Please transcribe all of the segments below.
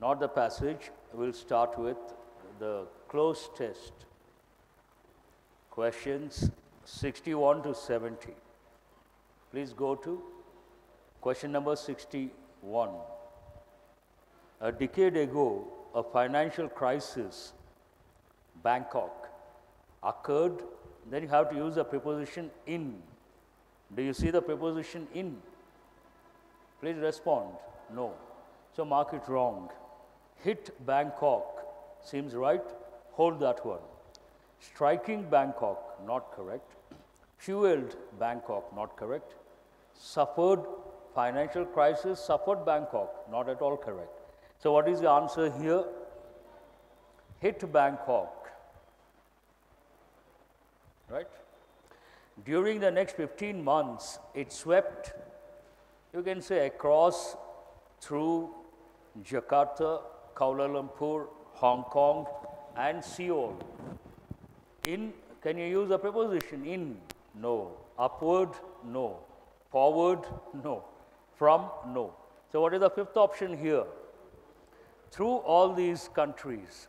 not the passage. We'll start with the close test. Questions 61 to 70. Please go to question number 61. A decade ago, a financial crisis, Bangkok, occurred. Then you have to use the preposition in. Do you see the preposition in? Please respond. No. So mark it wrong. Hit Bangkok seems right. Hold that one. Striking Bangkok, not correct. Fueled Bangkok, not correct. Suffered financial crisis, suffered Bangkok, not at all correct. So what is the answer here? Hit Bangkok, right? During the next 15 months, it swept, you can say, across, through Jakarta, Kuala Lumpur, Hong Kong, and Seoul. In, can you use a preposition? In, no. Upward, no. Forward, no. From, no. So what is the fifth option here? Through all these countries,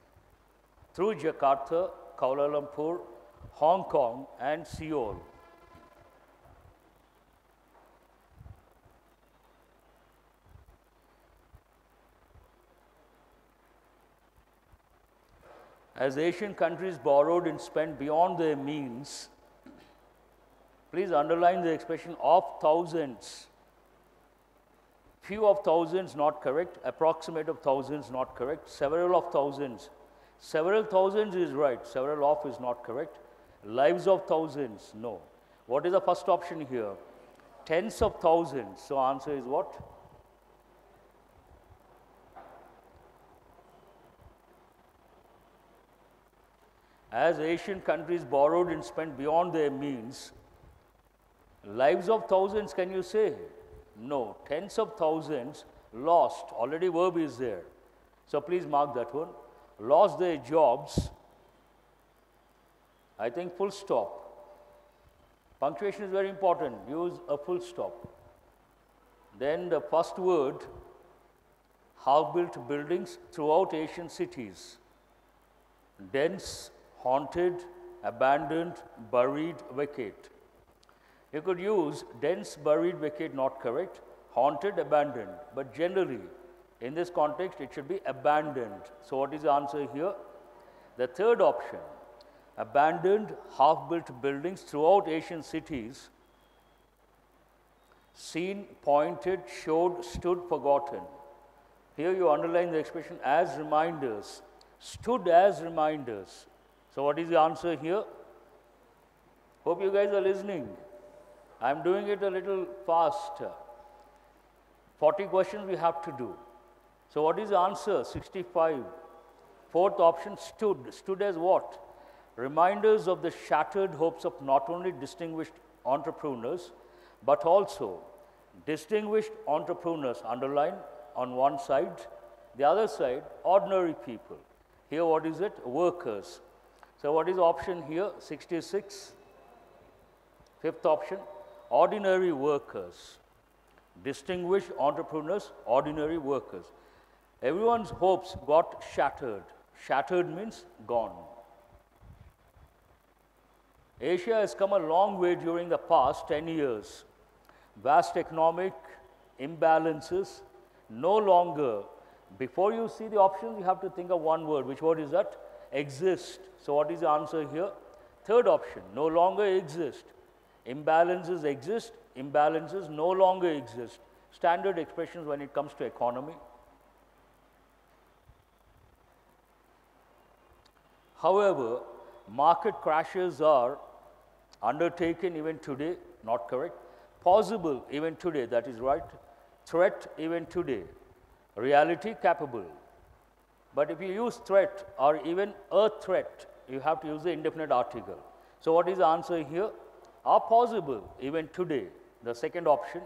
through Jakarta, Kuala Lumpur, Hong Kong, and Seoul. As Asian countries borrowed and spent beyond their means, please underline the expression of thousands. Few of thousands not correct, approximate of thousands not correct, several of thousands. Several thousands is right, several of is not correct. Lives of thousands, no. What is the first option here? Tens of thousands, so answer is what? As Asian countries borrowed and spent beyond their means, lives of thousands, can you say? No. Tens of thousands lost, already verb is there. So please mark that one. Lost their jobs, I think full stop. Punctuation is very important, use a full stop. Then the first word, half-built buildings throughout Asian cities. Dense, haunted, abandoned, buried, vacate. You could use dense, buried, vacate, not correct, haunted, abandoned, but generally in this context it should be abandoned. So what is the answer here? The third option, abandoned, half-built buildings throughout Asian cities, seen, pointed, showed, stood, forgotten. Here you underline the expression as reminders, stood as reminders. So what is the answer here? Hope you guys are listening. I'm doing it a little fast. 40 questions we have to do. So what is the answer? 65. Fourth option, stood. Stood as what? Reminders of the shattered hopes of not only distinguished entrepreneurs, but also distinguished entrepreneurs, underline on one side, the other side, ordinary people. Here what is it? Workers. So what is the option here? 66. Fifth option, ordinary workers. Distinguished entrepreneurs, ordinary workers. Everyone's hopes got shattered. Shattered means gone. Asia has come a long way during the past 10 years. Vast economic imbalances, no longer. Before you see the options, you have to think of one word. Which word is that? Exist. So what is the answer here? Third option, no longer exist. Imbalances exist, imbalances no longer exist. Standard expressions when it comes to economy. However, market crashes are undertaken even today, not correct. Possible even today, that is right. Threat even today. Reality capable. But if you use threat or even a threat, you have to use the indefinite article. So what is the answer here? Are possible even today. The second option,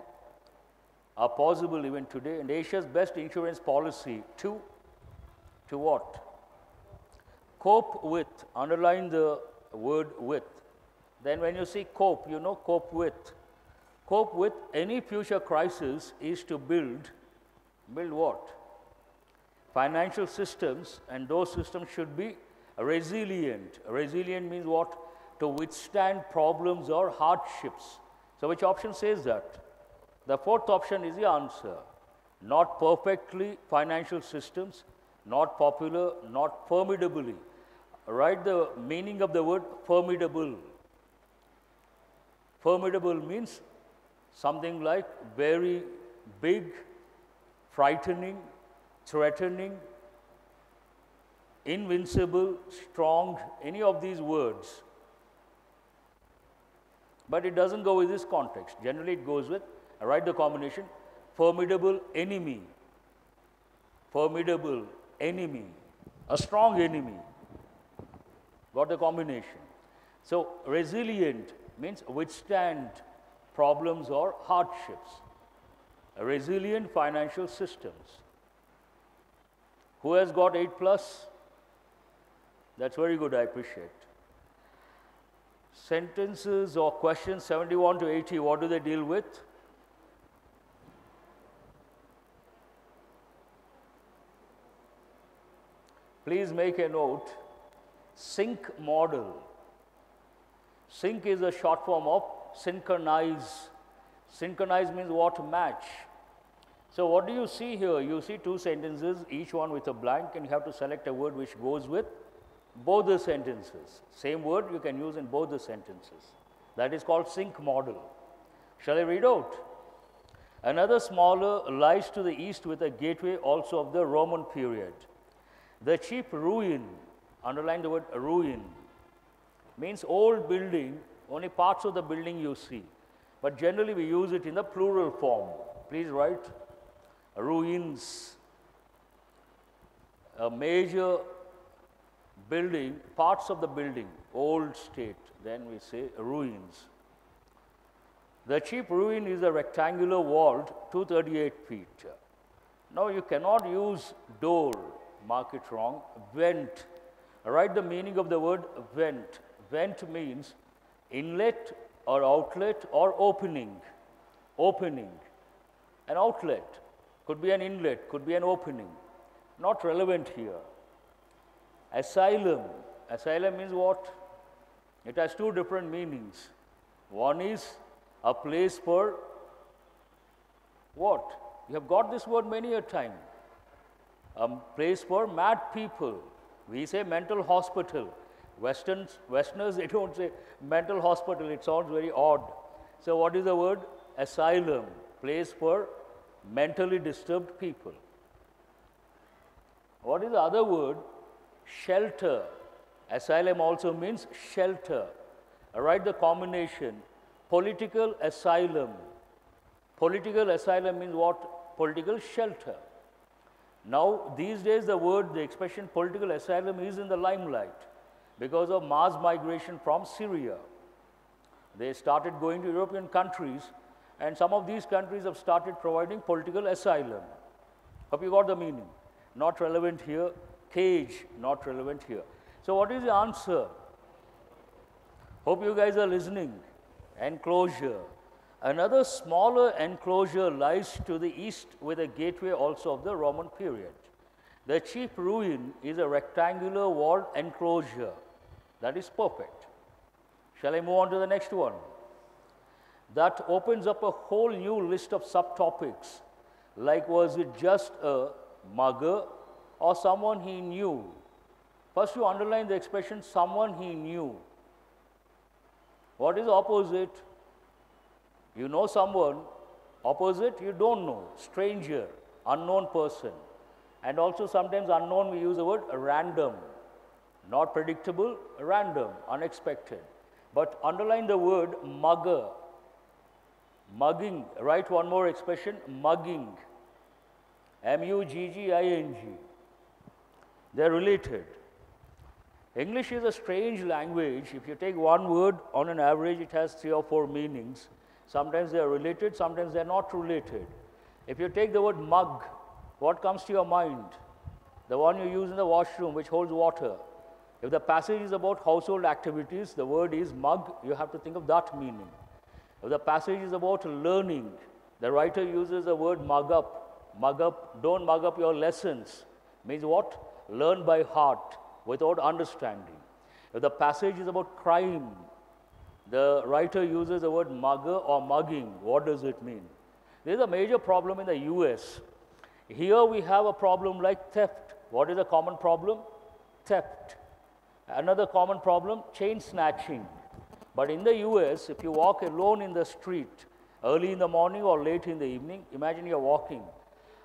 are possible even today. And Asia's best insurance policy to what? Cope with, underline the word with. Then when you see cope, you know cope with. Cope with any future crisis is to build what? financial systems, and those systems should be resilient. Resilient means what? To withstand problems or hardships. So which option says that? The fourth option is the answer. Not perfectly financial systems, not popular, not formidably. Write the meaning of the word formidable. Formidable means something like very big, frightening, threatening, invincible, strong, any of these words. But it doesn't go with this context. Generally it goes with, write the combination, formidable enemy. Formidable enemy. A strong enemy. Got the combination. So resilient means withstand problems or hardships. Resilient financial systems. Who has got 8 plus? That's very good, I appreciate. Sentences or questions 71 to 80, what do they deal with? Please make a note. Sync model. Sync is a short form of synchronize. Synchronize means what? Match. So what do you see here? You see two sentences, each one with a blank, and you have to select a word which goes with both the sentences. Same word you can use in both the sentences. That is called sync model. Shall I read out? Another smaller lies to the east with a gateway also of the Roman period. The cheap ruin, underline the word ruin, means old building, only parts of the building you see. But generally we use it in the plural form. Please write ruins. A major building, parts of the building, old state, then we say ruins. The cheap ruin is a rectangular walled 238 feet. Now you cannot use door, mark it wrong, vent. Write the meaning of the word vent. Vent means inlet or outlet or opening. Opening. An outlet could be an inlet, could be an opening. Not relevant here. Asylum. Asylum means what? It has two different meanings. One is a place for what? You have got this word many a time. A place for mad people. We say mental hospital. Westerners, they don't say mental hospital. It sounds very odd. So what is the word? Asylum. Place for mentally disturbed people. What is the other word? Shelter. Asylum also means shelter. Write the combination. Political asylum. Political asylum means what? Political shelter. Now, these days the expression political asylum is in the limelight because of mass migration from Syria. They started going to European countries, and some of these countries have started providing political asylum. Hope you got the meaning. Not relevant here. Cage, not relevant here. So what is the answer? Hope you guys are listening. Enclosure. Another smaller enclosure lies to the east with a gateway also of the Roman period. The cheap ruin is a rectangular walled enclosure. That is perfect. Shall I move on to the next one? That opens up a whole new list of subtopics. Like, was it just a mugger or someone he knew? First you underline the expression someone he knew. What is opposite? You know someone. Opposite, you don't know. Stranger, unknown person. And also sometimes unknown, we use the word random. Not predictable, random, unexpected. But underline the word mugger. Mugging. Write one more expression, mugging. M-U-G-G-I-N-G. They're related. English is a strange language. If you take one word, on an average, it has 3 or 4 meanings. Sometimes they are related, sometimes they are not related. If you take the word mug, what comes to your mind? The one you use in the washroom, which holds water. If the passage is about household activities, the word is mug, you have to think of that meaning. If the passage is about learning, the writer uses the word mug up. Mug up, don't mug up your lessons. Means what? Learn by heart without understanding. If the passage is about crime, the writer uses the word mugger or mugging. What does it mean? There is a major problem in the US. Here we have a problem like theft. What is a common problem? Theft. Another common problem, chain snatching. But in the US, if you walk alone in the street, early in the morning or late in the evening, imagine you're walking.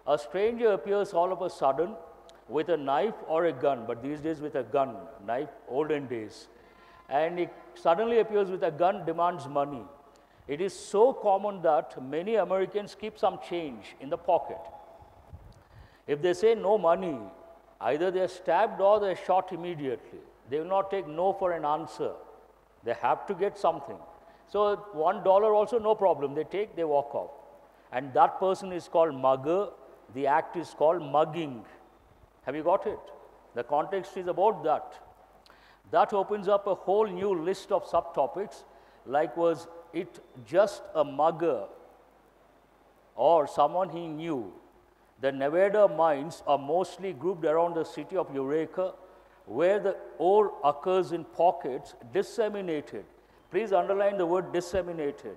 A stranger appears all of a sudden with a knife or a gun, but these days with a gun, knife, olden days. And he suddenly appears with a gun, demands money. It is so common that many Americans keep some change in the pocket. If they say no money, either they're stabbed or they're shot immediately. They will not take no for an answer. They have to get something. So $1 also no problem. They take, they walk off. And that person is called mugger. The act is called mugging. Have you got it? The context is about that. That opens up a whole new list of subtopics, like was it just a mugger or someone he knew. The Nevada mines are mostly grouped around the city of Eureka, where the ore occurs in pockets, disseminated. Please underline the word disseminated.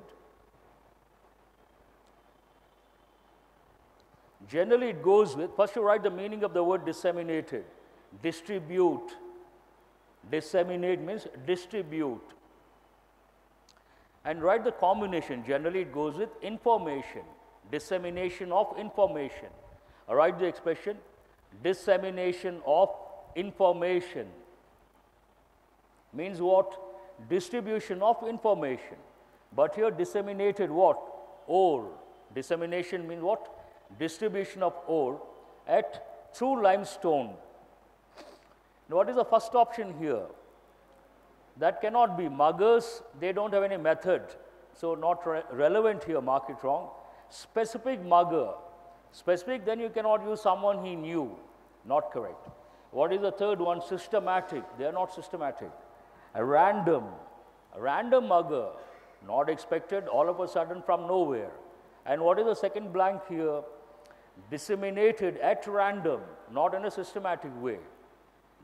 Generally, it goes with, first you write the meaning of the word disseminated. Distribute. Disseminate means distribute. And write the combination. Generally, it goes with information. Dissemination of information. Write the expression, dissemination of information. Means what? Distribution of information. But here disseminated what? Ore. Dissemination means what? Distribution of ore through limestone. Now, what is the first option here? That cannot be. Muggers, they don't have any method. So not relevant here, mark it wrong. Specific mugger. Specific, then you cannot use someone he knew. Not correct. What is the third one? Systematic. They are not systematic. A random mugger. Not expected, all of a sudden from nowhere. And what is the second blank here? Disseminated at random, not in a systematic way.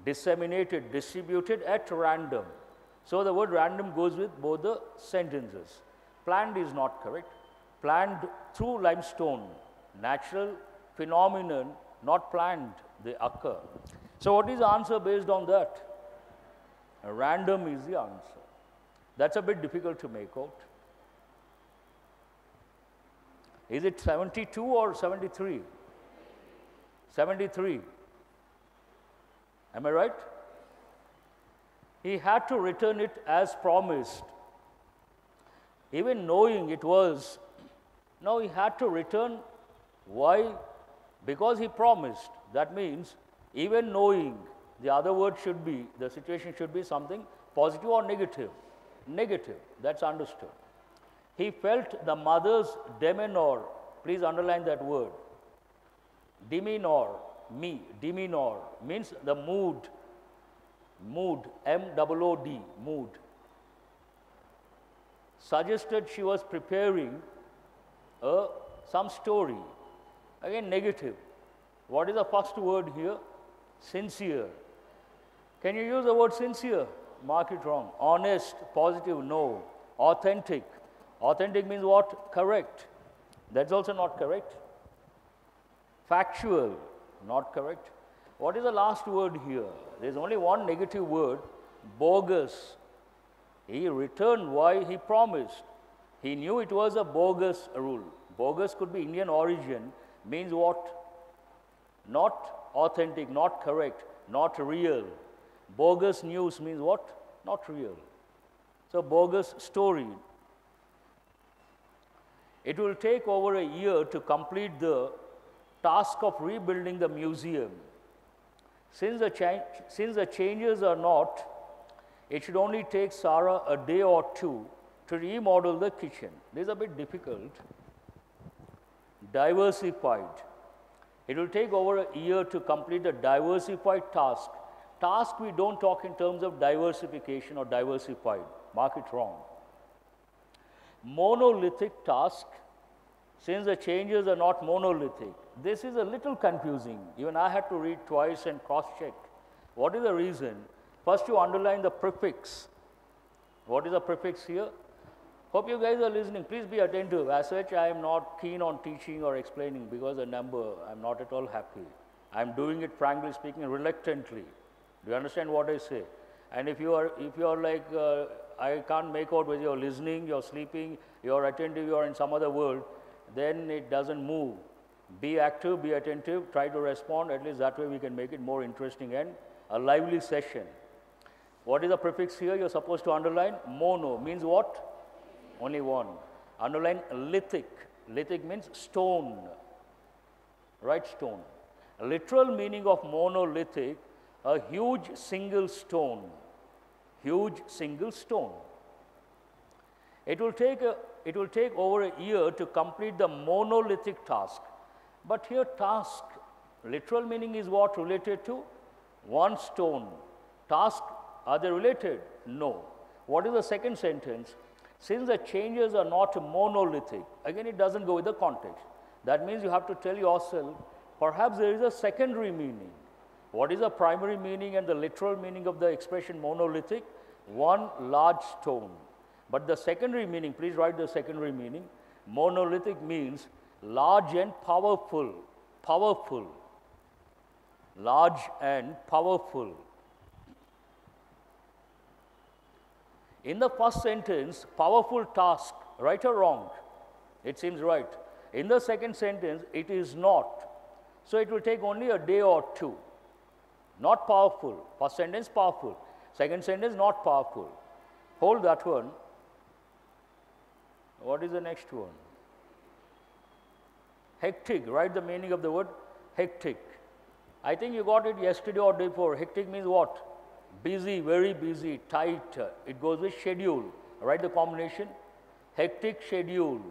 Disseminated, distributed at random. So the word random goes with both the sentences. Planned is not correct. Planned through limestone. Natural phenomenon, not planned, they occur. So what is the answer based on that? Random is the answer. That's a bit difficult to make out. Is it 72 or 73? 73. Am I right? He had to return it as promised. Even knowing it was, no, he had to return. Why? Because he promised. That means, even knowing, the other word should be, the situation should be something positive or negative. Negative, that's understood. He felt the mother's demeanor. Please underline that word. Demeanor, demeanor means the mood. Mood, M-O-O-D, mood. Suggested she was preparing some story. Again, negative. What is the first word here? Sincere. Can you use the word sincere? Mark it wrong. Honest, positive, no. Authentic. Authentic means what? Correct. That's also not correct. Factual, not correct. What is the last word here? There's only one negative word, bogus. He returned why he promised. He knew it was a bogus rule. Bogus could be Indian origin, means what? Not authentic, not correct, not real. Bogus news means what? Not real. So bogus story. It will take over a year to complete the task of rebuilding the museum. Since the changes are not, it should only take Sarah a day or two to remodel the kitchen. This is a bit difficult. Diversified. It will take over a year to complete a diversified task. Task, we don't talk in terms of diversification or diversified. Mark it wrong. Monolithic task, since the changes are not monolithic. this is a little confusing. Even I had to read twice and cross-check. What is the reason? First, you underline the prefix. What is the prefix here? Hope you guys are listening. Please be attentive. As such, I am not keen on teaching or explaining because the number, I'm not at all happy. I'm doing it, frankly speaking, reluctantly. Do you understand what I say? And if you are like, I can't make out whether you're listening, you're sleeping, you're attentive, you're in some other world, then it doesn't move. Be active, be attentive, try to respond. At least that way we can make it more interesting and a lively session. What is the prefix here? You're supposed to underline mono. Means what? Only one. Underline lithic. Lithic means stone. Right, stone. A literal meaning of monolithic, a huge single stone. Huge single stone. It will take over a year to complete the monolithic task. But here task, literal meaning is what? Related to one stone. Task, are they related? No. What is the second sentence? Since the changes are not monolithic, again it doesn't go with the context. That means you have to tell yourself, perhaps there is a secondary meaning. What is the primary meaning and the literal meaning of the expression monolithic? One large stone. But the secondary meaning, please write the secondary meaning. Monolithic means large and powerful. Powerful. Large and powerful. In the first sentence, powerful task, right or wrong? It seems right. In the second sentence, it is not. So it will take only a day or two. Not powerful. First sentence, powerful. Second sentence, not powerful. Hold that one. What is the next one? Hectic. Write the meaning of the word hectic. I think you got it yesterday or day before. Hectic means what? Busy, very busy, tight. It goes with schedule. Write the combination. Hectic schedule.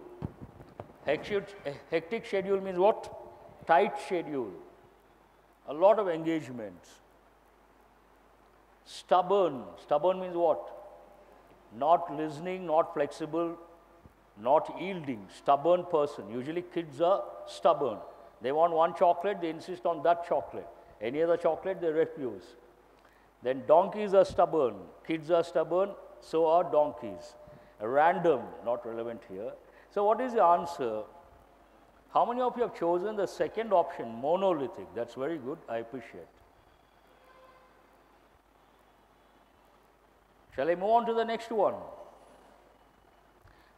Hectic schedule means what? Tight schedule. A lot of engagements. Stubborn. Stubborn means what? Not listening, not flexible, not yielding. Stubborn person. Usually kids are stubborn. They want one chocolate, they insist on that chocolate. Any other chocolate, they refuse. Then donkeys are stubborn. Kids are stubborn, so are donkeys. Random, not relevant here. So what is the answer? How many of you have chosen the second option, monolithic? That's very good, I appreciate. Shall I move on to the next one?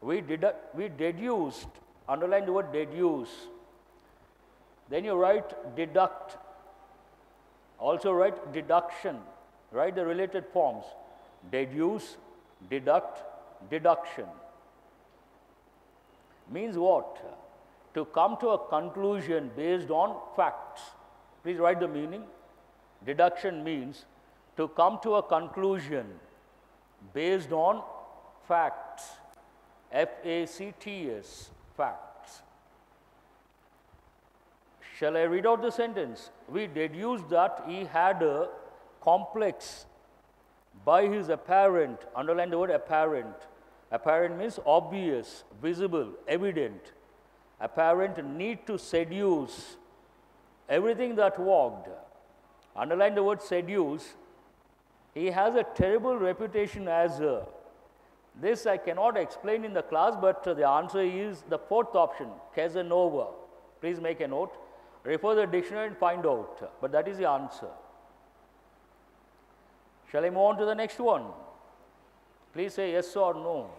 We deduced, underline the word deduce. Then you write deduct. Also write deduction. Write the related forms. Deduce, deduct, deduction. Means what? To come to a conclusion based on facts. Please write the meaning. Deduction means to come to a conclusion based on facts. F-A-C-T-S, facts. Shall I read out the sentence? We deduced that he had a complex by his apparent, underline the word apparent. Apparent means obvious, visible, evident. Apparent need to seduce everything that walked. Underline the word seduce. He has a terrible reputation as a. This I cannot explain in the class, but the answer is the fourth option, Casanova. Please make a note. Refer the dictionary and find out. But that is the answer. Shall I move on to the next one? Please say yes or no.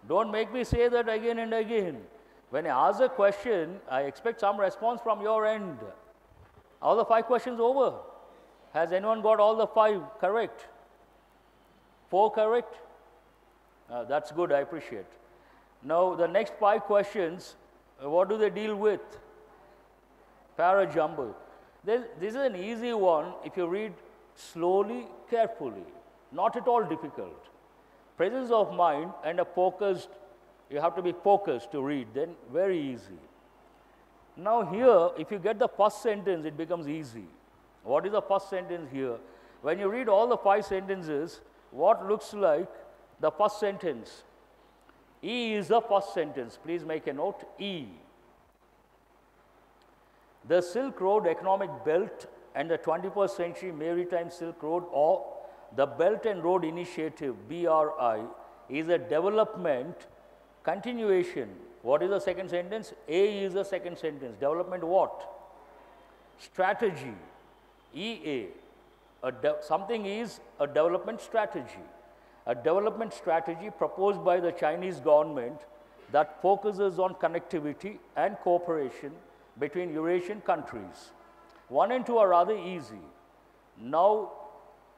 Don't make me say that again and again. When I ask a question, I expect some response from your end. All the 5 questions over. Has anyone got all the 5 correct? 4 correct? That's good, I appreciate. Now, the next 5 questions, what do they deal with? Para-jumble. This is an easy one if you read slowly, carefully. Not at all difficult. Presence of mind and a focused, you have to be focused to read, then very easy. Now here, if you get the first sentence, it becomes easy. What is the first sentence here? When you read all the 5 sentences, what looks like the first sentence? E is the first sentence. Please make a note, E. The Silk Road economic belt and the 21st century maritime Silk Road, or the Belt and Road Initiative, BRI, is a development continuation. What is the second sentence? A is the second sentence. Development what? Strategy. EA. Something is a development strategy. A development strategy proposed by the Chinese government that focuses on connectivity and cooperation between Eurasian countries. 1 and 2 are rather easy. Now,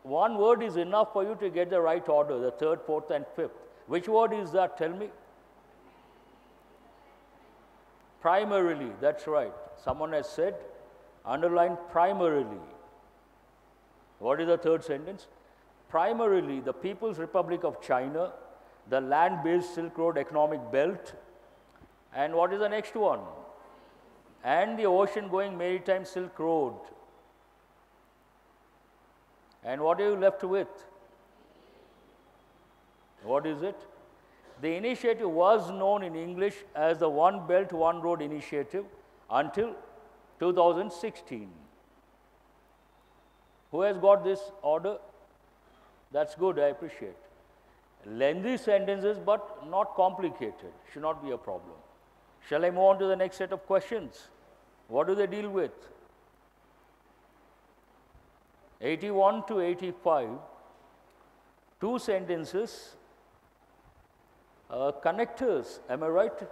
one word is enough for you to get the right order, the third, fourth, and fifth. Which word is that? Tell me. Primarily, that's right. Someone has said, underline primarily. What is the third sentence? Primarily, the People's Republic of China, the land-based Silk Road economic belt, and what is the next one? And the ocean-going maritime Silk Road. And what are you left with? What is it? The initiative was known in English as the One Belt, One Road Initiative until 2016. Who has got this order? That's good, I appreciate. Lengthy sentences, but not complicated. Should not be a problem. Shall I move on to the next set of questions? What do they deal with? 81 to 85, 2 sentences, connectors, am I right?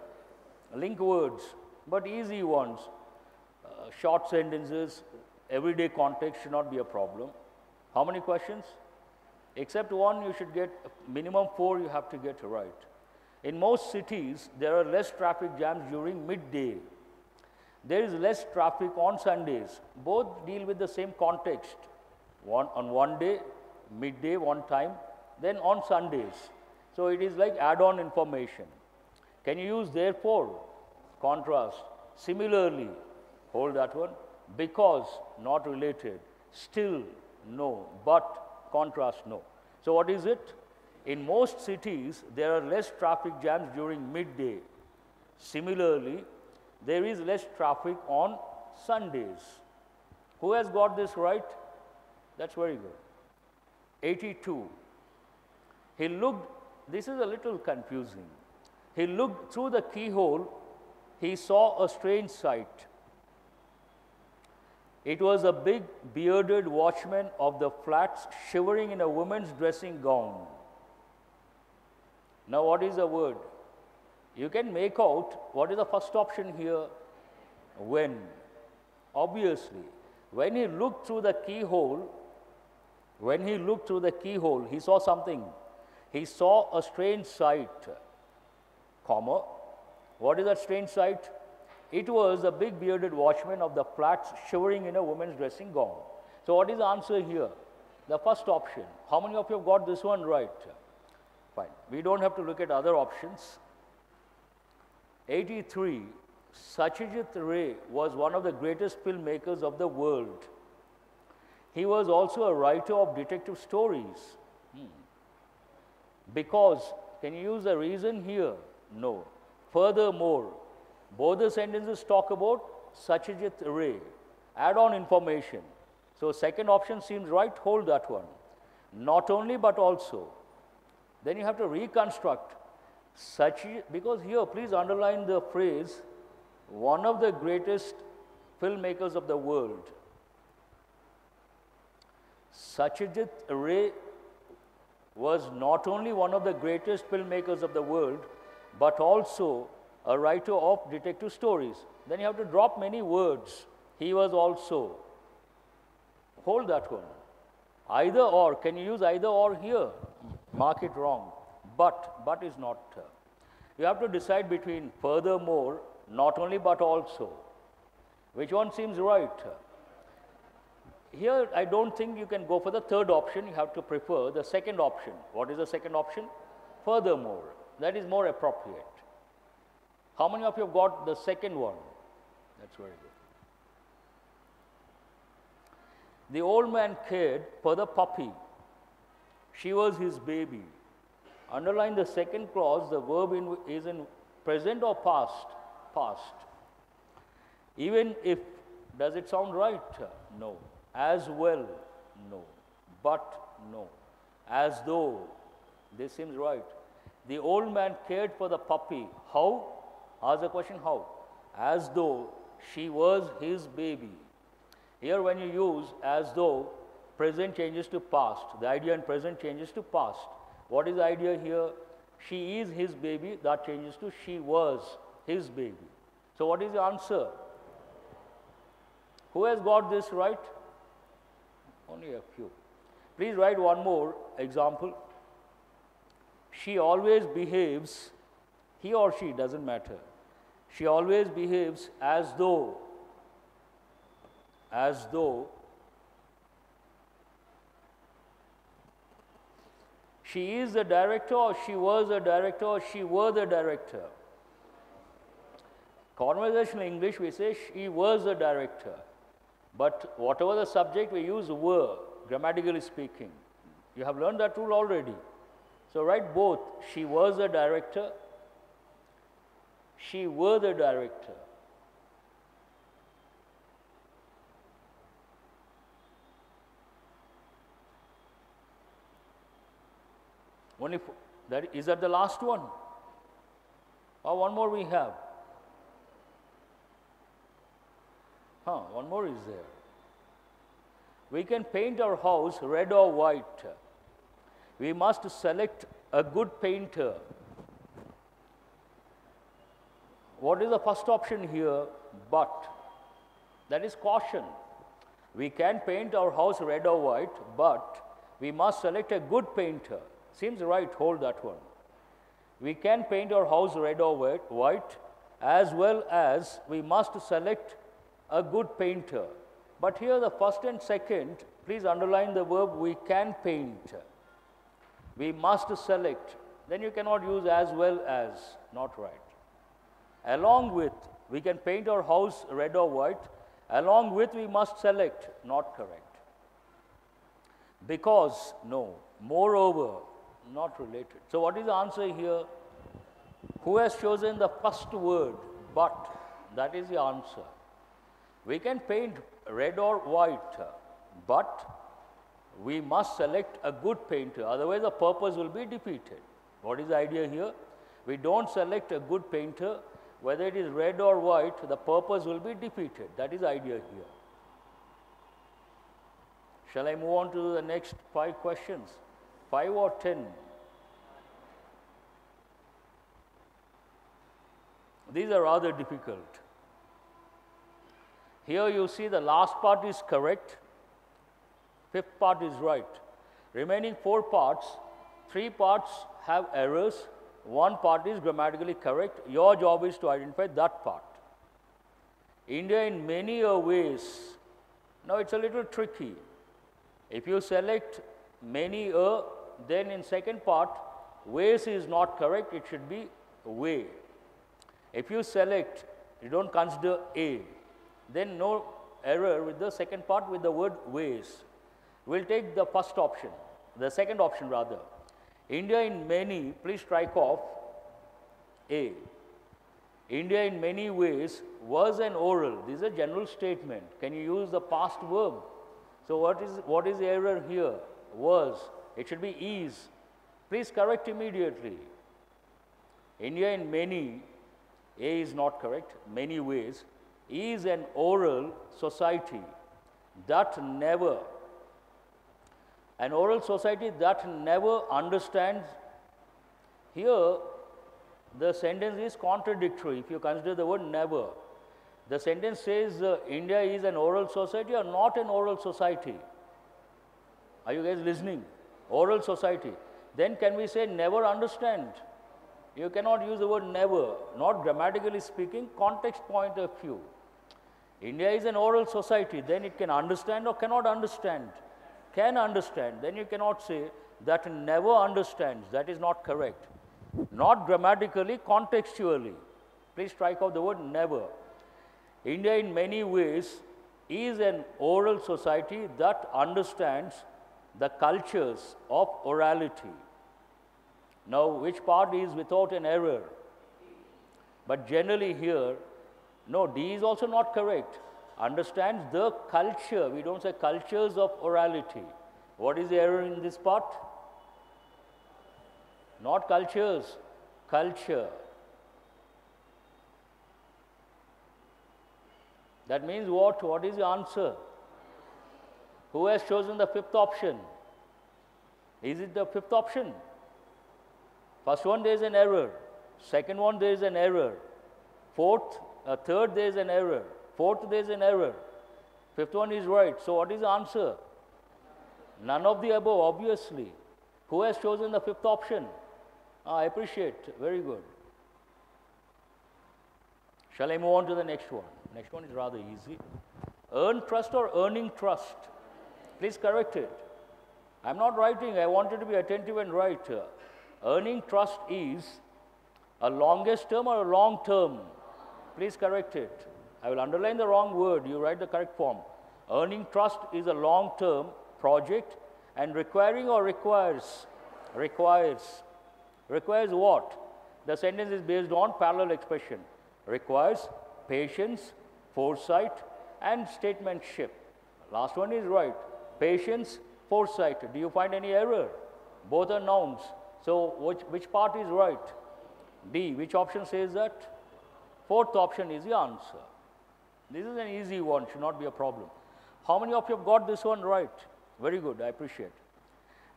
Link words, but easy ones. Short sentences, everyday context should not be a problem. How many questions? Except one, you should get minimum 4 you have to get right. In most cities, there are less traffic jams during midday. There is less traffic on Sundays. Both deal with the same context. One on one day, midday, one time, then on Sundays. So it is like add-on information. Can you use therefore? Contrast. Similarly, hold that one. Because, not related. Still, no. But, contrast, no. So what is it? In most cities, there are less traffic jams during midday. Similarly, there is less traffic on Sundays. Who has got this right? That's very good. 82. He looked, this is a little confusing. He looked through the keyhole, he saw a strange sight. It was a big bearded watchman of the flats shivering in a woman's dressing gown. Now what is the word? You can make out what is the first option here? When. Obviously, when he looked through the keyhole, he saw something. He saw a strange sight, comma. What is that strange sight? It was a big bearded watchman of the flats shivering in a woman's dressing gown. So what is the answer here? The first option. How many of you have got this one right? Fine. We don't have to look at other options. 83. Satyajit Ray was one of the greatest filmmakers of the world. He was also a writer of detective stories. Because, can you use the reason here? No. Furthermore, both the sentences talk about Satyajit Ray. Add-on information. So second option seems right, hold that one. Not only but also. Then you have to reconstruct Satyajit, because here please underline the phrase, one of the greatest filmmakers of the world. Satyajit Ray was not only one of the greatest filmmakers of the world, but also a writer of detective stories. Then you have to drop many words. He was also. Hold that one. Either or. Can you use either or here? Mark it wrong. But is not. You have to decide between furthermore, not only but also. Which one seems right? Here, I don't think you can go for the third option. You have to prefer the second option. What is the second option? Furthermore. That is more appropriate. How many of you have got the second one? That's very good. The old man cared for the puppy. She was his baby. Underline the second clause, the verb is in present or past? Past. Even if Does it sound right? No. As well? No. But? No. As though? This seems right. The old man cared for the puppy. How? Ask the question, how? As though she was his baby. Here when you use as though, present changes to past. The idea in present changes to past. What is the idea here? She is his baby. That changes to she was his baby. So what is the answer? Who has got this right? Only a few. Please write one more example. She always behaves, he or she, doesn't matter. She always behaves as though she is the director, or she was the director, or she were the director. Conversational English, we say she was the director. But whatever the subject, we use were, grammatically speaking. You have learned that rule already. So write both. She was the director, she were the director. Only is that the last one? Or one more we have? One more is there. We can paint our house red or white. We must select a good painter. What is the first option here? But. That is caution. We can paint our house red or white, but we must select a good painter. Seems right, hold that one. We can paint our house red or white, as well as we must select a good painter. But here the first and second, please underline the verb we can paint. We must select. Then you cannot use as well as, not right. Along with, we can paint our house red or white. Along with, we must select, not correct. Because, no. Moreover, not related. So what is the answer here? Who has chosen the first word? But. That is the answer. We can paint red or white, but we must select a good painter, otherwise the purpose will be defeated. What is the idea here? We don't select a good painter, whether it is red or white, the purpose will be defeated. That is the idea here. Shall I move on to the next 5 questions? 5 or 10? These are rather difficult. Here you see the last part is correct, 5th part is right. Remaining 4 parts, 3 parts have errors, 1 part is grammatically correct. Your job is to identify that part. India in many ways. Now it's a little tricky. If you select many then in second part, ways is not correct, it should be way. If you select, you don't consider a, then no error with the second part with the word ways. We'll take the first option, the second option rather. India in many, please strike off A. India in many ways was an oral. This is a general statement. Can you use the past verb? So what is the error here? Was. It should be is. Please correct immediately. India in many, A is not correct, many ways, is an oral society that never, an oral society that never understands. Here, the sentence is contradictory if you consider the word never. The sentence says India is an oral society or not an oral society. Are you guys listening? Oral society. Then can we say never understand? You cannot use the word never, not grammatically speaking, context point of view. India is an oral society, then it can understand or cannot understand. Can understand, then you cannot say that never understands. That is not correct. Not grammatically, contextually. Please strike out the word never. India in many ways is an oral society that understands the cultures of orality. Now, which part is without an error? But generally here, no, D is also not correct. understands the culture. We don't say cultures of orality. What is the error in this part? Not cultures, culture. That means what? What is the answer? Who has chosen the fifth option? Is it the fifth option? First one, there is an error. Second one, there is an error. Third, there is an error. Fourth, there is an error. Fifth one is right. So what is the answer? None of the above, obviously. Who has chosen the fifth option? I appreciate. Very good. Shall I move on to the next one? Next one is rather easy. Earn trust or earning trust? Please correct it. I'm not writing. I wanted to be attentive and write. Earning trust is a longest term or a long term? Please correct it. I will underline the wrong word. You write the correct form. Earning trust is a long term project and requiring or requires? Requires. Requires what? The sentence is based on parallel expression. Requires patience, foresight, and statesmanship. Last one is right. Patience, foresight. Do you find any error? Both are nouns. So which part is right? D. Which option says that? Fourth option is the answer. This is an easy one, should not be a problem. How many of you have got this one right? Very good, I appreciate.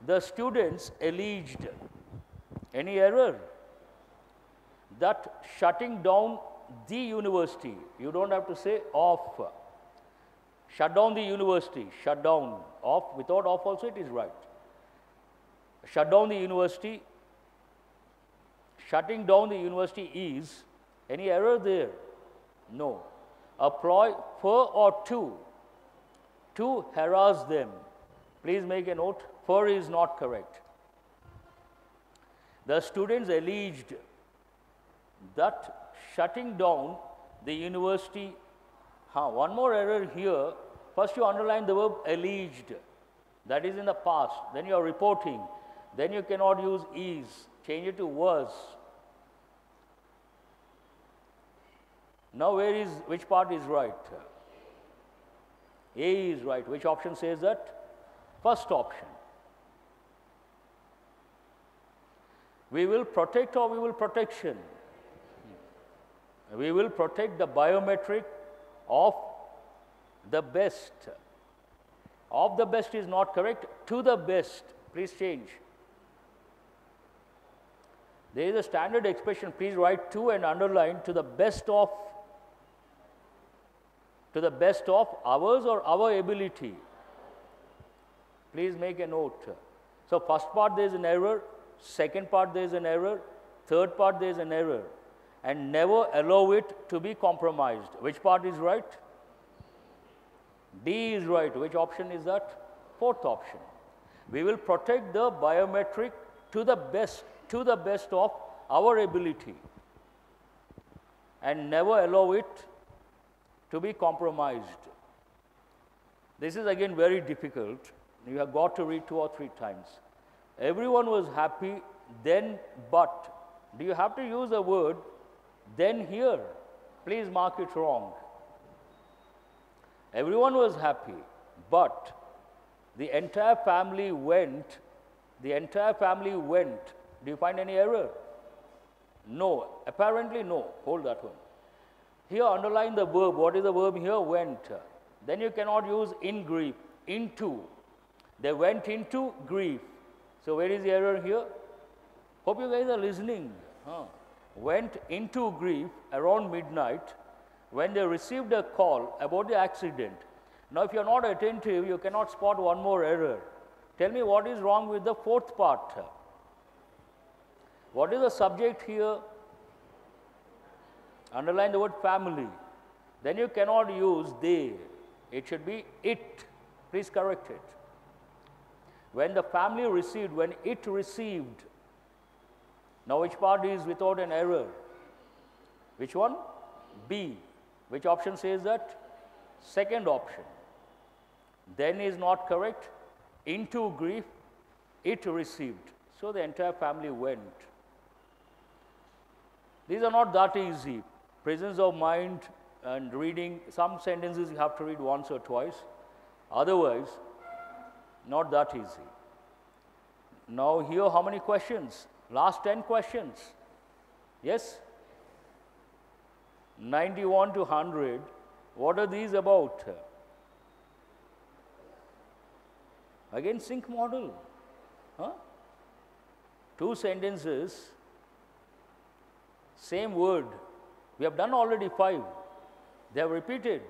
The students alleged. Any error? That shutting down the university, you don't have to say off. Shut down the university, shut down. Off, without off also it is right. Shut down the university, shutting down the university is, any error there? No. Apply for or to harass them. Please make a note, for is not correct. The students alleged that shutting down the university, one more error here. First you underline the verb alleged, that is in the past, then you are reporting, then you cannot use is, change it to was. Now which part is right? A is right. Which option says that? First option. We will protect or we will protection? We will protect the biometric of the best. Of the best is not correct. To the best. Please change. There is a standard expression. Please write to and underline to the best of. To the best of ours or our ability. Please make a note. So first part there is an error. Second part there is an error. Third part there is an error. And never allow it to be compromised. Which part is right? D is right. Which option is that? Fourth option. We will protect the biometric to the best of our ability. And never allow it to be compromised. This is again very difficult. You have got to read 2 or 3 times. Everyone was happy, then but. Do you have to use the word then here? Please mark it wrong. Everyone was happy, but the entire family went. The entire family went. Do you find any error? No. Apparently no. Hold that one. Here underline the verb. What is the verb here? Went. Then you cannot use in grief. Into. They went into grief. So where is the error here? Hope you guys are listening. Went into grief around midnight when they received a call about the accident. Now if you are not attentive, you cannot spot one more error. Tell me what is wrong with the fourth part. What is the subject here? Underline the word family. Then you cannot use they. It should be it. Please correct it. When the family received, when it received. Now which part is without an error? Which one? B. Which option says that? Second option. Then is not correct. Into grief, it received. So the entire family went. These are not that easy. Presence of mind, and reading some sentences you have to read once or twice. Otherwise, not that easy. Now here, how many questions? Last 10 questions. Yes? 91 to 100. What are these about? Again, sync model. Huh? Two sentences, same word. We have done already 5. They have repeated.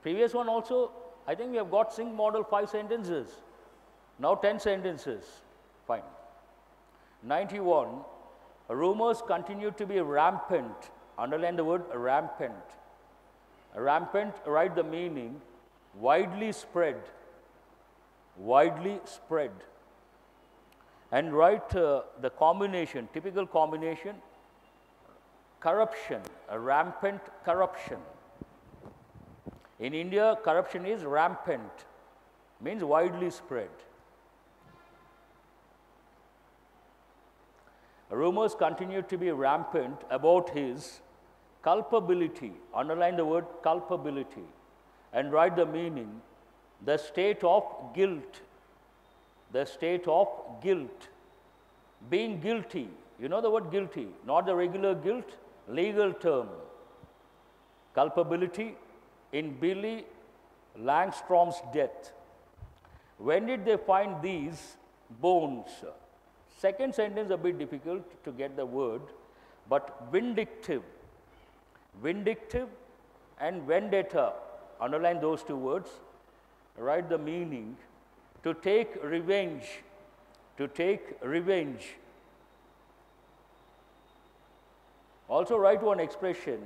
Previous one also, I think we have got sync model 5 sentences. Now 10 sentences. Fine. 91. Rumors continue to be rampant. Underline the word rampant. Rampant, write the meaning. Widely spread. Widely spread. And write the combination, typical combination, corruption, a rampant corruption. In India, corruption is rampant, means widely spread. Rumors continue to be rampant about his culpability. Underline the word culpability and write the meaning, the state of guilt. The state of guilt. Being guilty. You know the word guilty, not the regular guilt, legal term. Culpability in Billy Langstrom's death. When did they find these bones? Second sentence a bit difficult to get the word, but vindictive. Vindictive and vendetta. Underline those two words. Write the meaning. To take revenge. To take revenge. Also write one expression,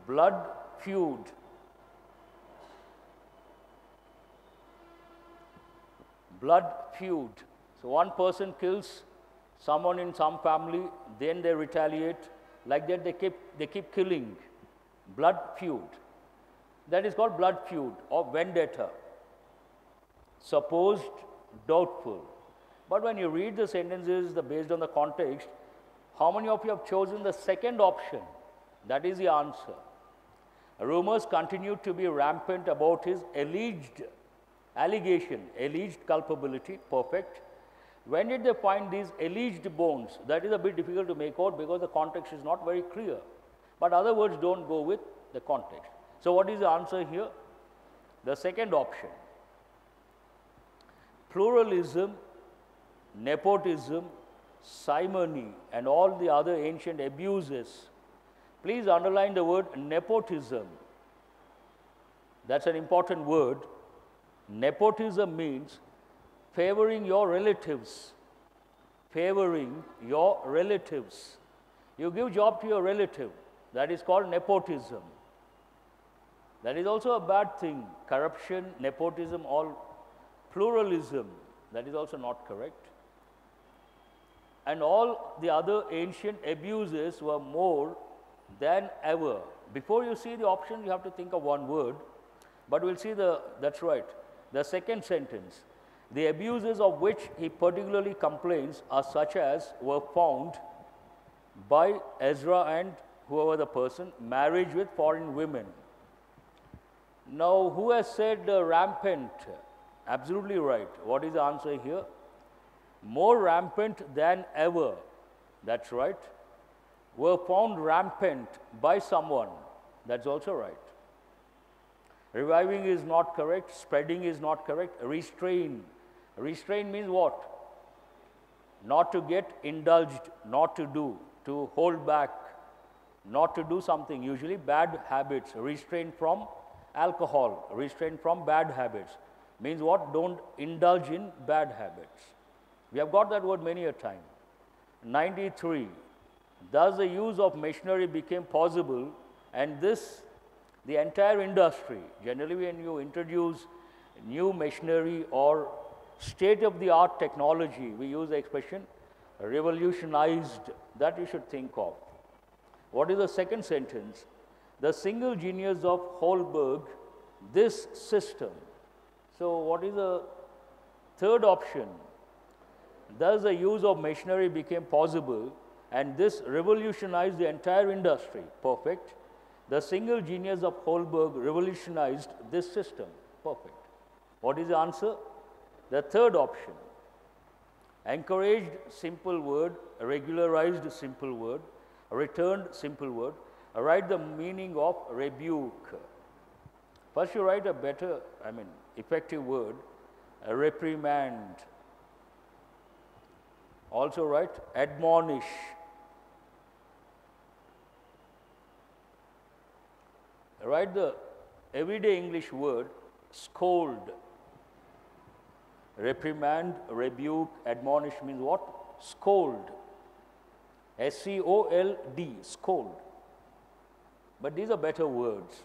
blood feud. Blood feud. So one person kills someone in some family, then they retaliate. Like that they keep killing. Blood feud. That is called blood feud or vendetta. Supposed, doubtful. But when you read the sentences based on the context, how many of you have chosen the second option? That is the answer. Rumors continue to be rampant about his alleged culpability. Perfect. When did they find these alleged bones? That is a bit difficult to make out because the context is not very clear. But other words don't go with the context. So what is the answer here? The second option. Pluralism, nepotism, simony, and all the other ancient abuses. Please underline the word nepotism. That's an important word. Nepotism means favoring your relatives. Favoring your relatives. You give job to your relative. That is called nepotism. That is also a bad thing. Corruption, nepotism, all. Pluralism, that is also not correct. And all the other ancient abuses were more than ever. Before you see the option, you have to think of one word. But we'll see that's right, the second sentence. The abuses of which he particularly complains are such as were found by Ezra and whoever the person, marriage with foreign women. Now, who has said rampant? Absolutely right. What is the answer here? More rampant than ever. That's right. Were found rampant by someone. That's also right. Reviving is not correct. Spreading is not correct. Restrain. Restrain means what? Not to get indulged, not to do, to hold back, not to do something. Usually bad habits. Restrain from alcohol. Restrain from bad habits. Means what? Don't indulge in bad habits. We have got that word many a time. 93. Thus the use of machinery became possible, and this, the entire industry, generally when you introduce new machinery or state-of-the-art technology, we use the expression revolutionized. That you should think of. What is the second sentence? The single genius of Holberg, this system. So what is the third option? Thus the use of machinery became possible, and this revolutionized the entire industry. Perfect. The single genius of Holberg revolutionized this system. Perfect. What is the answer? The third option. Encouraged simple word, regularized simple word, returned simple word. Write the meaning of rebuke. First you write a better, effective word, a reprimand. Also write admonish. Write the everyday English word scold. Reprimand, rebuke, admonish means what? Scold. S-C-O-L-D, scold. But these are better words.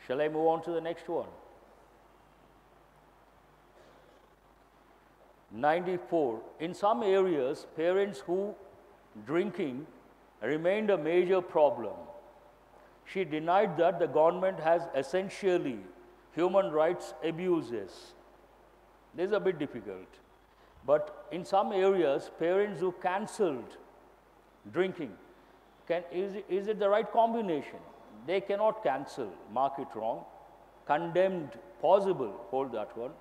Shall I move on to the next one? 94. In some areas, parents who drinking remained a major problem. She denied that the government has essentially human rights abuses. This is a bit difficult. But in some areas, parents who cancelled drinking, is it the right combination? They cannot cancel, mark it wrong. Condemned, possible, hold that one.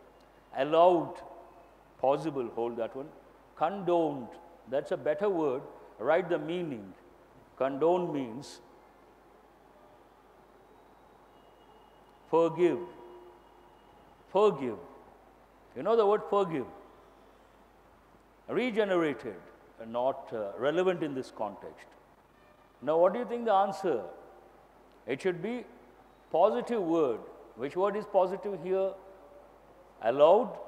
Allowed, possible, hold that one. Condoned, that's a better word, write the meaning. Condone means forgive. Forgive. You know the word forgive? Regenerated, not relevant in this context. Now what do you think the answer? It should be positive word. Which word is positive here? Allowed,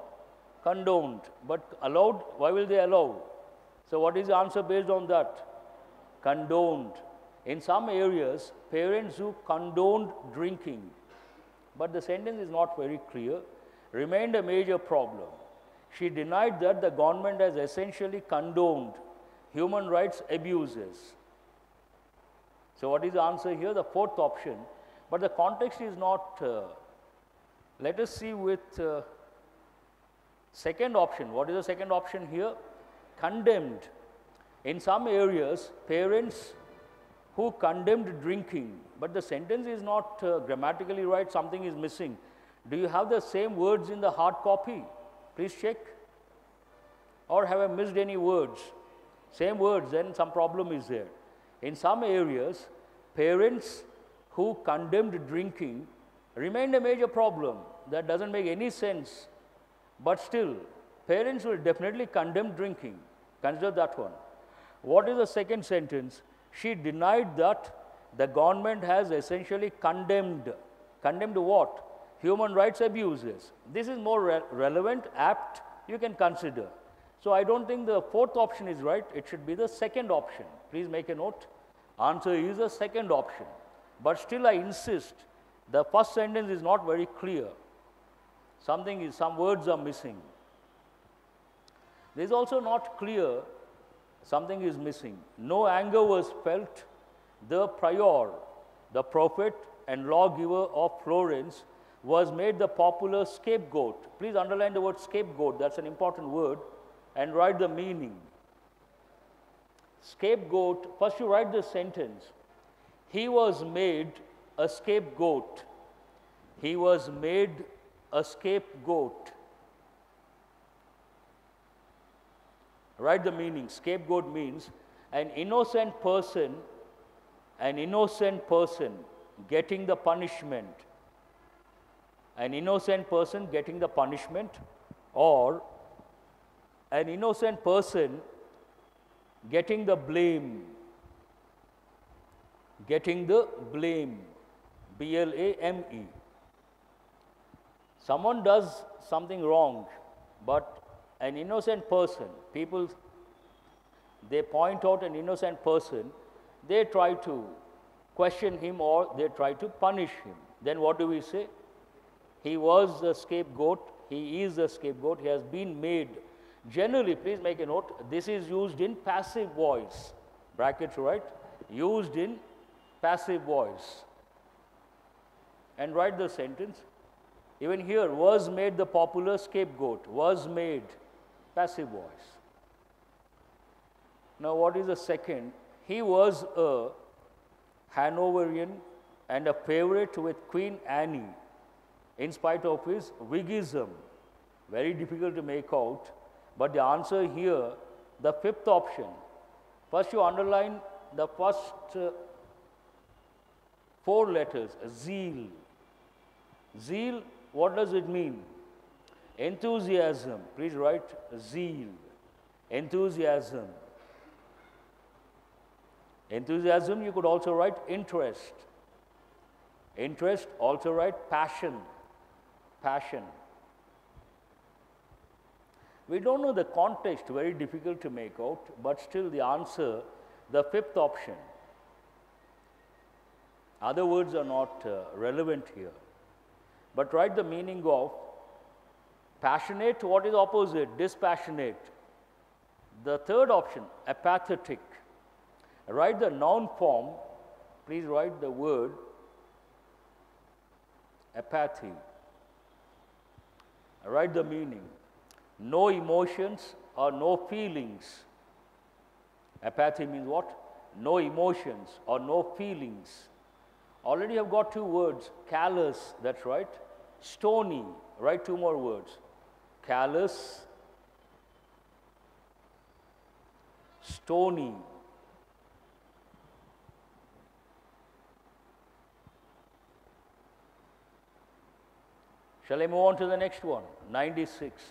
condoned. But allowed, why will they allow? So what is the answer based on that? Condoned. In some areas, parents who condoned drinking, but the sentence is not very clear, remained a major problem. She denied that the government has essentially condoned human rights abuses. So what is the answer here? The fourth option. But the context is not, let us see with second option. What is the second option here? Condemned. In some areas, parents who condemned drinking, but the sentence is not grammatically right, something is missing. Do you have the same words in the hard copy? Please check. Or have I missed any words? Same words, then some problem is there. In some areas, parents who condemned drinking remained a major problem. That doesn't make any sense. But still, parents will definitely condemn drinking. Consider that one. What is the second sentence? She denied that the government has essentially condemned. Condemned what? Human rights abuses. This is more relevant, apt, you can consider. So I don't think the fourth option is right. It should be the second option. Please make a note. Answer is the second option. But still I insist, the first sentence is not very clear. Some words are missing. This is also not clear, something is missing. No anger was felt. The prior, the prophet and lawgiver of Florence, was made the popular scapegoat. Please underline the word scapegoat, that's an important word, and write the meaning. Scapegoat, first you write the sentence. He was made a scapegoat. He was made a scapegoat. Write the meaning. Scapegoat means an innocent person getting the punishment. An innocent person getting the punishment, or an innocent person getting the blame. Getting the blame. B-L-A-M-E. Someone does something wrong, but an innocent person, people, they point out an innocent person, they try to question him or they try to punish him. Then what do we say? He was the scapegoat, he is the scapegoat, he has been made. Generally, please make a note, this is used in passive voice. Brackets, right? Used in passive voice. And write the sentence. Even here, was made the popular scapegoat. Was made, passive voice. Now, what is the second? He was a Hanoverian and a favorite with Queen Anne in spite of his Whiggism. Very difficult to make out, but the answer here, the fifth option. First you underline the first four letters, zeal. Zeal, what does it mean? Enthusiasm. Please write zeal. Enthusiasm. Enthusiasm, you could also write interest. Interest, also write passion. Passion. We don't know the context, very difficult to make out, but still the answer, the fifth option. Other words are not relevant here. But write the meaning of passionate, what is opposite? Dispassionate. The third option, apathetic. Write the noun form, please write the word apathy. Write the meaning. No emotions or no feelings. Apathy means what? No emotions or no feelings. Already I've got two words, callous, that's right. Stony, write two more words. Callous, stony. Shall I move on to the next one? 96.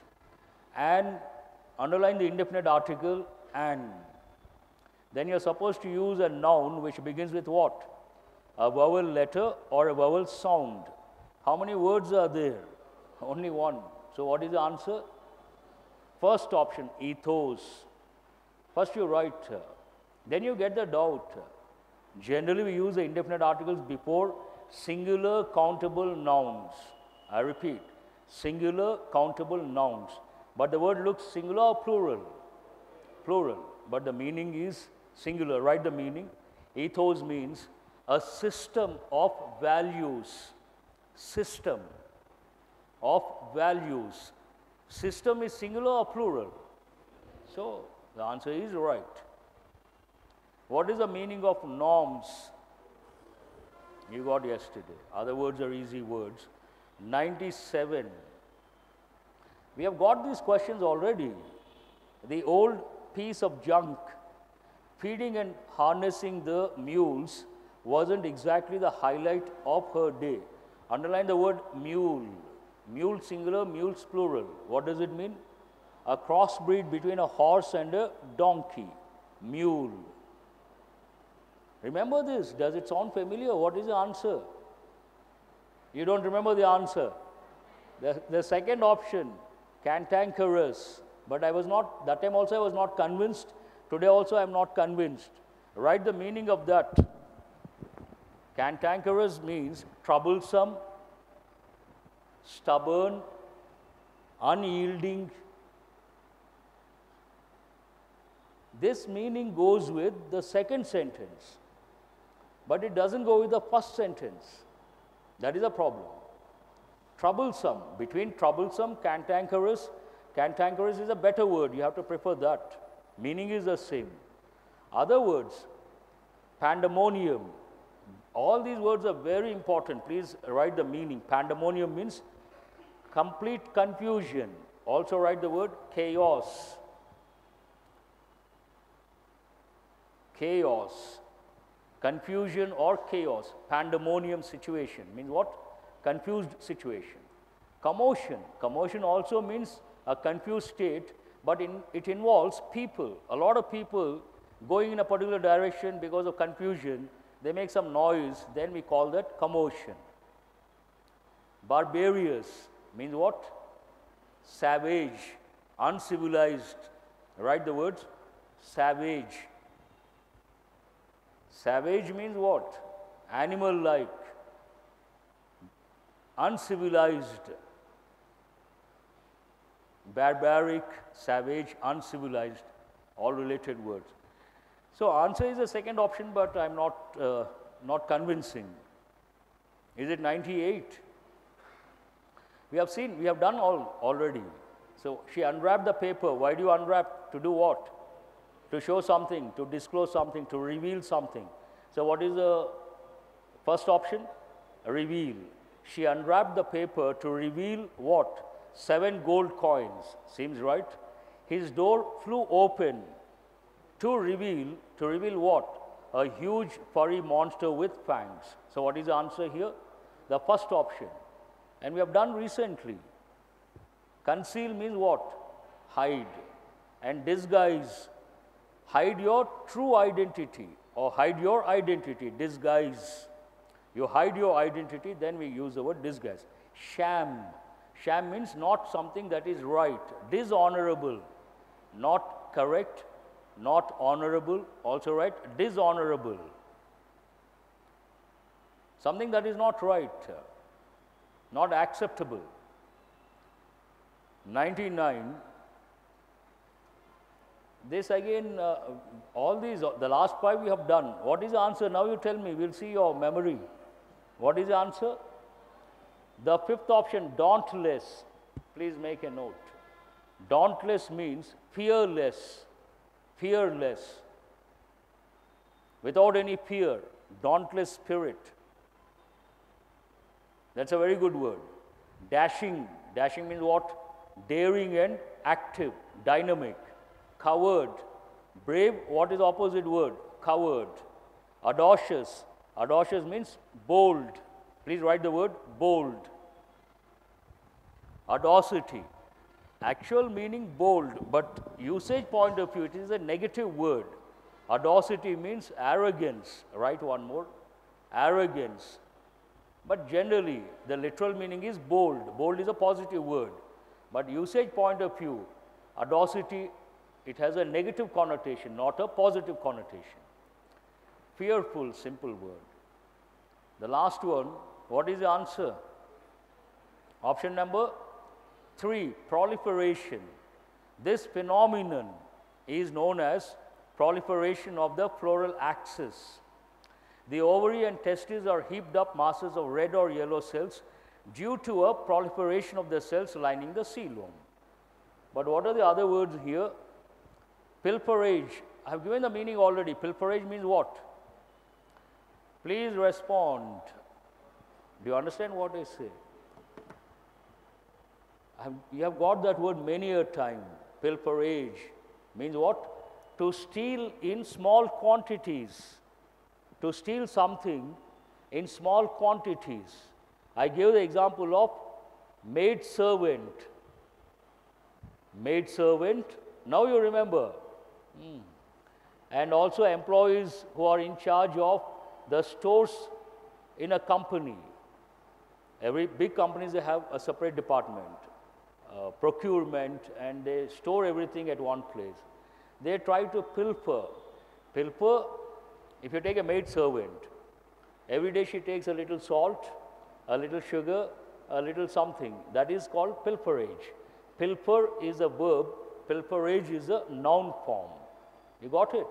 And underline the indefinite article and. Then you're supposed to use a noun which begins with what? A vowel letter or a vowel sound. How many words are there? Only one. So what is the answer? First option, ethos. First you write, then you get the doubt. Generally we use the indefinite articles before singular countable nouns. I repeat, singular countable nouns. But the word looks singular or plural? Plural. But the meaning is singular. Write the meaning. Ethos means a system of values. System of values. System is singular or plural? So, the answer is right. What is the meaning of norms? You got yesterday. Other words are easy words. 97. We have got these questions already. The old piece of junk, feeding and harnessing the mules, wasn't exactly the highlight of her day. Underline the word mule. Mule singular, mules plural. What does it mean? A crossbreed between a horse and a donkey. Mule. Remember this. Does it sound familiar? What is the answer? You don't remember the answer. The second option, cantankerous. But I was not, that time also I was not convinced. Today also I am not convinced. Write the meaning of that. Cantankerous means troublesome, stubborn, unyielding. This meaning goes with the second sentence, but it doesn't go with the first sentence. That is a problem. Troublesome, between troublesome, cantankerous. Cantankerous is a better word, you have to prefer that. Meaning is the same. Other words, pandemonium. All these words are very important. Please write the meaning. Pandemonium means complete confusion. Also write the word chaos. Chaos. Confusion or chaos. Pandemonium situation means what? Confused situation. Commotion. Commotion also means a confused state, but it involves people. A lot of people going in a particular direction because of confusion, they make some noise, then we call that commotion. Barbarous means what? Savage, uncivilized. Write the words, savage. Savage means what? Animal-like, uncivilized. Barbaric, savage, uncivilized, all related words. So answer is the second option, but I'm not convincing. Is it 98? We have seen, we have done all already. So she unwrapped the paper. Why do you unwrap? To do what? to show something, to disclose something, to reveal something. So what is the first option? Reveal. She unwrapped the paper to reveal what? 7 gold coins. Seems right? His door flew open to reveal what? A huge furry monster with fangs. So what is the answer here? The first option. And we have done recently. Conceal means what? Hide. And disguise. Hide your true identity or hide your identity. Disguise. You hide your identity, then we use the word disguise. Sham. Sham means not something that is right. Dishonorable. Not correct. Not honorable. Also right. Dishonorable. Something that is not right. Not acceptable. 99. This again, all these, the last 5 we have done. What is the answer? Now you tell me, we'll see your memory. What is the answer? The 5th option, dauntless. Please make a note. Dauntless means fearless. Fearless. Without any fear. Dauntless spirit. That's a very good word. Dashing. Dashing means what? Daring and active, dynamic. Coward. Brave, what is the opposite word? Coward. Audacious. Audacious means bold. Please write the word bold. Audacity. Actual meaning bold, but usage point of view, it is a negative word. Audacity means arrogance. Write one more. Arrogance. But generally, the literal meaning is bold. Bold is a positive word. But usage point of view, audacity, it has a negative connotation, not a positive connotation. Fearful, simple word. The last one, what is the answer? Option number 3, proliferation. This phenomenon is known as proliferation of the floral axis. The ovary and testes are heaped up masses of red or yellow cells due to a proliferation of the cells lining the coelom. But what are the other words here? Pilferage. I have given the meaning already. Pilferage means what? Please respond. Do you understand what I say? You have got that word many a time. Pilferage means what? To steal in small quantities. To steal something in small quantities. I gave the example of maid servant. Maid servant. Now you remember. And also employees who are in charge of the stores in a company. Every big companies, they have a separate department, procurement, and they store everything at one place. They try to pilfer. Pilfer, if you take a maid servant, every day she takes a little salt, a little sugar, a little something. That is called pilferage. Pilfer is a verb, pilferage is a noun form. You got it?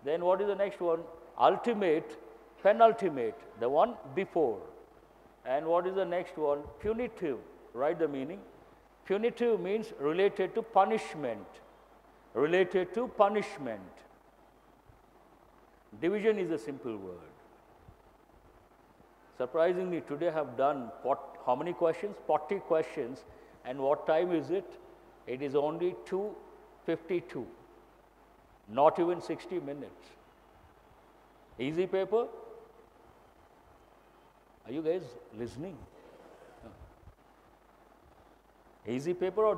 Then what is the next one? Ultimate, penultimate, the one before. And what is the next one? Punitive. Write the meaning. Punitive means related to punishment. Related to punishment. Division is a simple word. Surprisingly, today I have done how many questions? 40 questions. And what time is it? It is only 2:52. Not even 60 minutes. Easy paper? Are you guys listening? Easy paper or